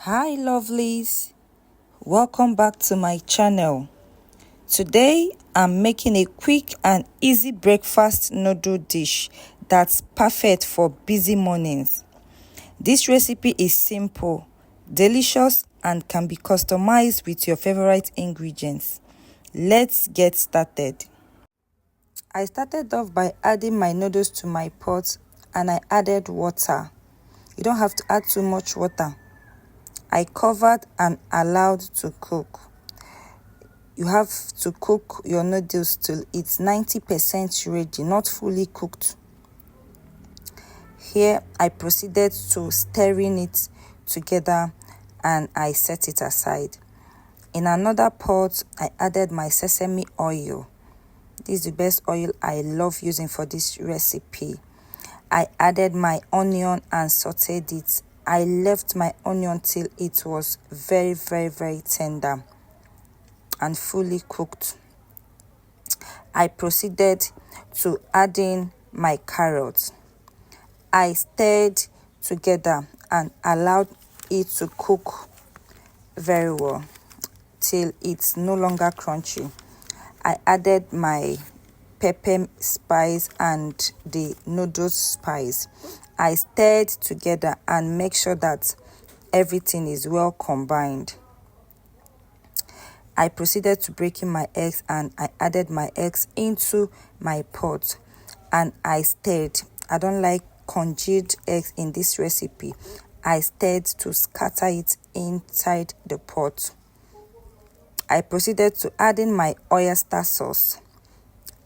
Hi lovelies, welcome back to my channel. Today I'm making a quick and easy breakfast noodle dish that's perfect for busy mornings. This recipe is simple, delicious and can be customized with your favorite ingredients. Let's get started. I started off by adding my noodles to my pot and I added water. You don't have to add too much water. I covered and allowed to cook. You have to cook your noodles till it's 90% ready, not fully cooked. Here, I proceeded to stirring it together and I set it aside. In another pot, I added my sesame oil. This is the best oil I love using for this recipe. I added my onion and sauteed it. I left my onion till it was very tender and fully cooked. I proceeded to add in my carrots. I stirred together and allowed it to cook very well till it's no longer crunchy. I added my pepper spice and the noodles spice. I stirred together and make sure that everything is well combined. I proceeded to break in my eggs and I added my eggs into my pot and I stirred. I don't like congealed eggs in this recipe. I stirred to scatter it inside the pot. I proceeded to add in my oyster sauce.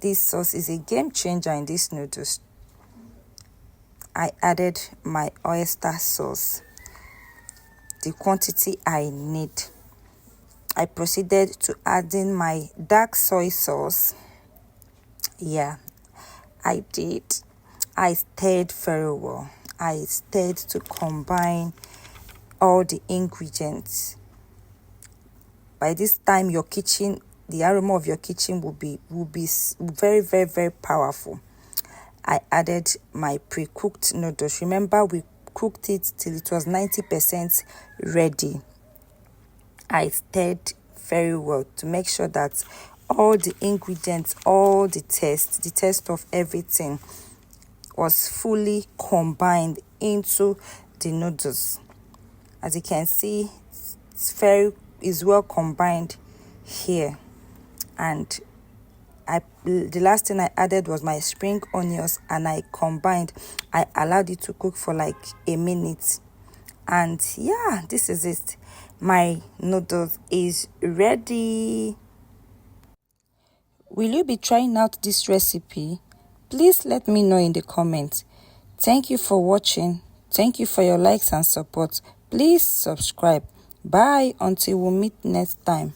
This sauce is a game changer in these noodles. I added my oyster sauce, the quantity I need. I proceeded to add in my dark soy sauce. Yeah, I did. I stirred very well. I stirred to combine all the ingredients. By this time, your kitchen, the aroma of your kitchen will be very powerful. I added my pre-cooked noodles. Remember, we cooked it till it was 90% ready. I stirred very well to make sure that all the ingredients, all the taste of everything was fully combined into the noodles. As you can see, it's well combined here. And the last thing I added was my spring onions and I allowed it to cook for like a minute. And yeah, this is it. My noodles is ready. Will you be trying out this recipe? Please let me know in the comments. Thank you for watching. Thank you for your likes and support. Please subscribe. Bye until we meet next time.